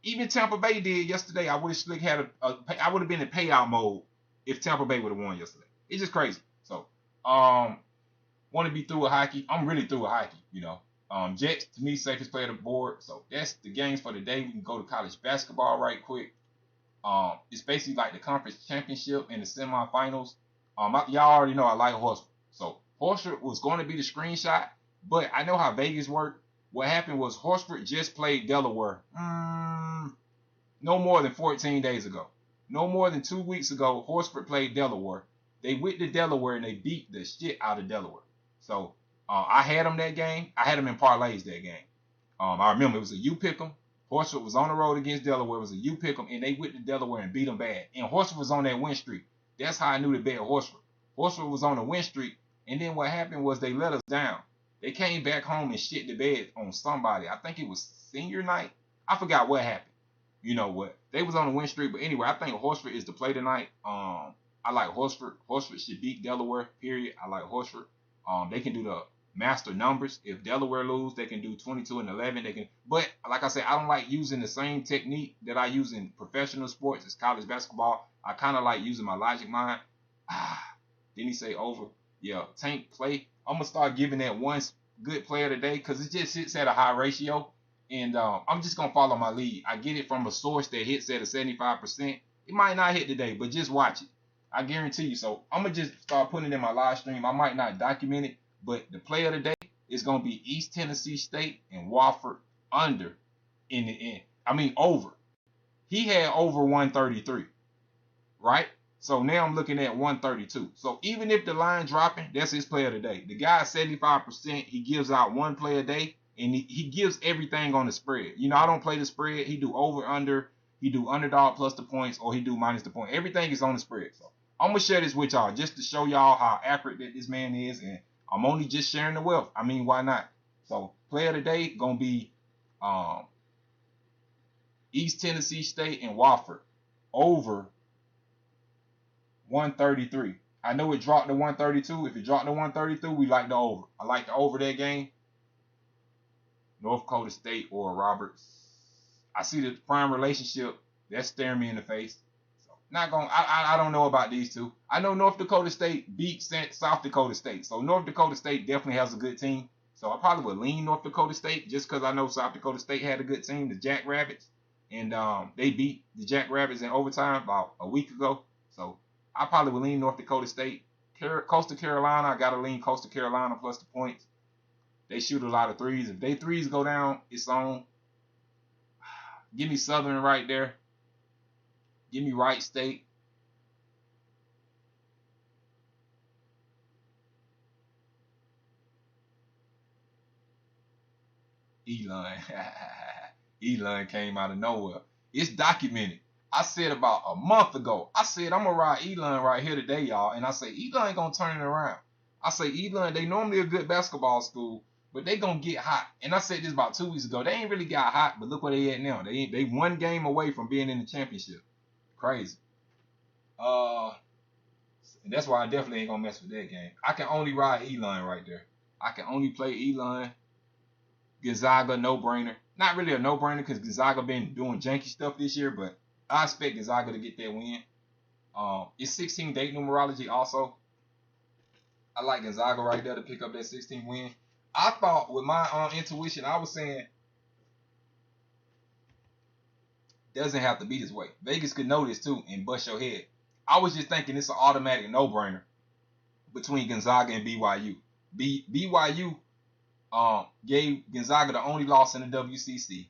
Even Tampa Bay did yesterday. I wish Slick had I would have been in payout mode if Tampa Bay would have won yesterday. It's just crazy. So, want to be through with hockey. I'm really through with hockey, you know. Jets, to me, safest player on the board. So that's the games for the day. We can go to college basketball right quick. It's basically like the conference championship and the semifinals. Y'all already know I like Horford. So Horford was going to be the screenshot, but I know how Vegas worked. What happened was Horford just played Delaware no more than 14 days ago. No more than 2 weeks ago, Horford played Delaware. They went to Delaware and they beat the shit out of Delaware. So I had him that game. I had him in parlays that game. I remember it was a U pick'em. Horford was on the road against Delaware. It was a U pick'em, and they went to Delaware and beat them bad. And Horford was on that win streak. That's how I knew to bet Horford. Horford was on a win streak, and then what happened was they let us down. They came back home and shit the bed on somebody. I think it was senior night. I forgot what happened. You know what? They was on a win streak, but anyway, I think Horford is the play tonight. I like Horford. Horford should beat Delaware, period. I like Horford. They can do the master numbers. If Delaware lose, they can do 22 and 11. They can, but like I said, I don't like using the same technique that I use in professional sports as college basketball. I kind of like using my logic mind. Didn't he say over? Yeah, Tank play. I'm gonna start giving that one good player today because it just sits at a high ratio, and I'm just gonna follow my lead. I get it from a source that hits at a 75%. It might not hit today, but just watch it. I guarantee you. So I'm gonna just start putting it in my live stream. I might not document it, but the play of the day is gonna be East Tennessee State and Wofford under in the end. I mean over. He had over 133, right? So now I'm looking at 132. So even if the line dropping, that's his play of the day. The guy's 75%. He gives out one play a day, and he gives everything on the spread. You know, I don't play the spread. He do over under. He do underdog plus the points, or he do minus the point. Everything is on the spread. So I'm gonna share this with y'all just to show y'all how accurate that this man is, and I'm only just sharing the wealth. I mean, why not? So player today gonna be East Tennessee State and Wofford over 133. I know it dropped to 132. If it dropped to 132, we like the over. I like the over that game. North Dakota State or Roberts. I see the prime relationship. That's staring me in the face. So not going. I don't know about these two. I know North Dakota State beat South Dakota State. So North Dakota State definitely has a good team. So I probably would lean North Dakota State just because I know South Dakota State had a good team, the Jackrabbits, and they beat the Jackrabbits in overtime about a week ago. So I probably would lean North Dakota State. Coastal Carolina, I got to lean Coastal Carolina plus the points. They shoot a lot of threes. If they threes go down, it's on. Give me Southern right there. Give me Wright State. Elon. Elon came out of nowhere. It's documented. I said about a month ago, I said I'm going to ride Elon right here today, y'all. And I say, Elon ain't going to turn it around. I say, Elon, they normally a good basketball school, but they going to get hot. And I said this about 2 weeks ago. They ain't really got hot, but look where they at now. They one game away from being in the championship. Crazy. And that's why I definitely ain't going to mess with that game. I can only ride Elon right there. I can only play Elon. Gonzaga, no-brainer. Not really a no-brainer because Gonzaga been doing janky stuff this year, but I expect Gonzaga to get that win. It's 16 date numerology also. I like Gonzaga right there to pick up that 16 win. I thought with my intuition, I was saying doesn't have to be this way. Vegas could know this too and bust your head. I was just thinking it's an automatic no-brainer between Gonzaga and BYU. BYU gave Gonzaga the only loss in the WCC.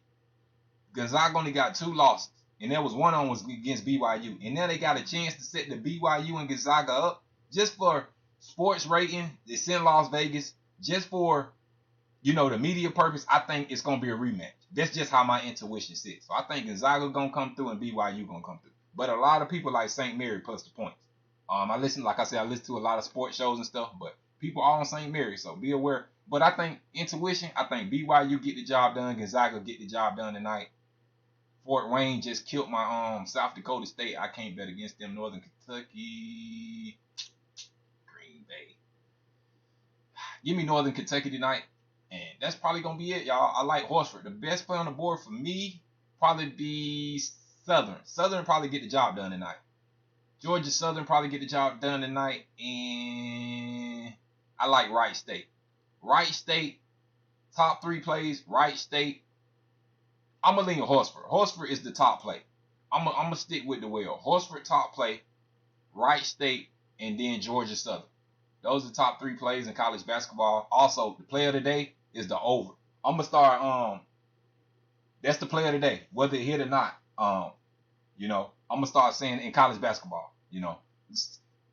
Gonzaga only got 2 losses, and there was one on was against BYU. And now they got a chance to set the BYU and Gonzaga up just for sports rating. It's in Las Vegas just for, the media purpose. I think it's going to be a rematch. That's just how my intuition sits. So I think Gonzaga going to come through and BYU going to come through. But a lot of people like St. Mary plus the points. I listen to a lot of sports shows and stuff, but people are on St. Mary, so be aware. But I think intuition, I think BYU get the job done, Gonzaga get the job done tonight. Fort Wayne just killed my South Dakota State. I can't bet against them. Northern Kentucky, Green Bay. Give me Northern Kentucky tonight, and that's probably gonna be it, y'all. I like Horsford. The best play on the board for me probably be Southern. Southern probably get the job done tonight. Georgia Southern probably get the job done tonight, and I like Wright State. Wright State, top 3 plays. Wright State. I'm going to lean Horsford. Horsford is the top play. I'm going to stick with the well. Horsford, top play. Wright State, and then Georgia Southern. Those are the top 3 plays in college basketball. Also, the play of the day is the over. I'm going to start, that's the play of the day, whether it hit or not. I'm going to start saying in college basketball,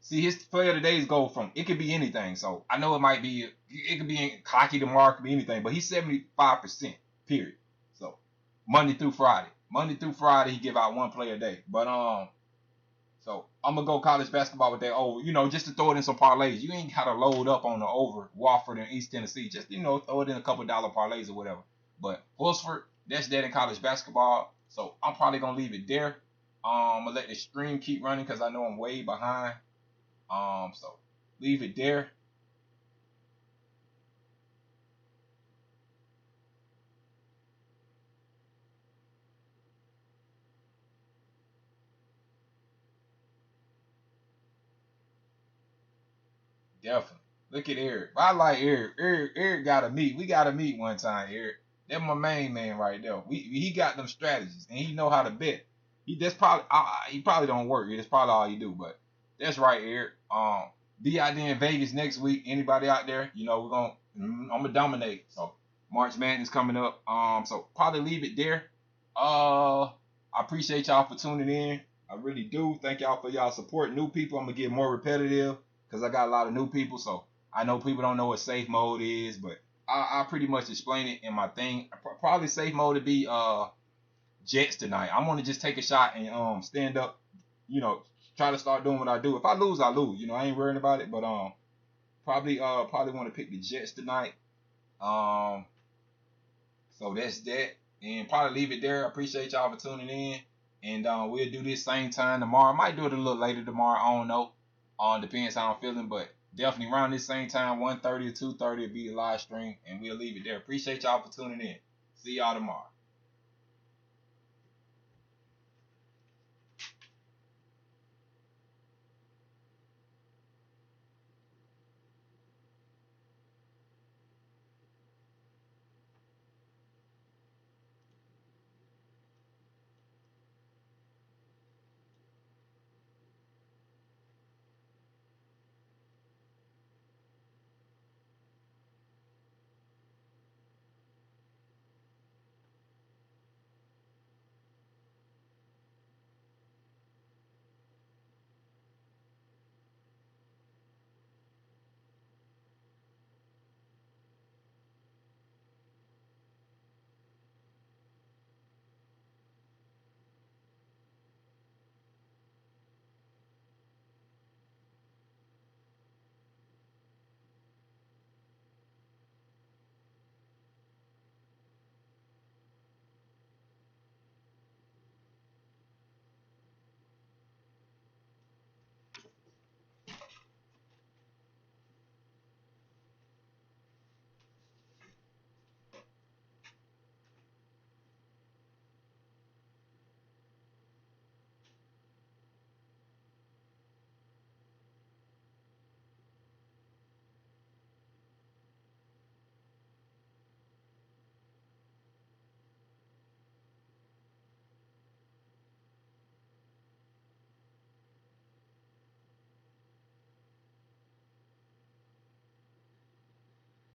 See, his play of the days go from, it could be anything. So I know it could be in cocky tomorrow, it could be anything, but he's 75%, period. So Monday through Friday, he give out 1 play a day. But, so I'm going to go college basketball with that over, just to throw it in some parlays. You ain't got to load up on the over Wofford and East Tennessee. Just, throw it in a couple dollar parlays or whatever. But Horsford, that's that in college basketball. So I'm probably going to leave it there. I'm going to let the stream keep running because I know I'm way behind. So leave it there. Definitely. Look at Eric. I like Eric. Eric gotta meet. We gotta meet one time, Eric. That's my main man right there. He got them strategies and he know how to bet. He probably don't work. That's probably all he do, but that's right, Eric. Be out there in Vegas next week. Anybody out there, I'm gonna dominate. So March Madness coming up. So probably leave it there. I appreciate y'all for tuning in. I really do. Thank y'all for y'all support. New people, I'm gonna get more repetitive because I got a lot of new people. So I know people don't know what safe mode is, but I pretty much explain it in my thing. Probably safe mode to be Jets tonight. I'm gonna just take a shot and stand up, try to start doing what I do. If I lose, I lose. I ain't worrying about it. But probably want to pick the Jets tonight. So that's that. And probably leave it there. I appreciate y'all for tuning in. And we'll do this same time tomorrow. I might do it a little later tomorrow. I don't know. Depends how I'm feeling. But definitely around this same time, 1:30 to 2:30 will be the live stream. And we'll leave it there. Appreciate y'all for tuning in. See y'all tomorrow.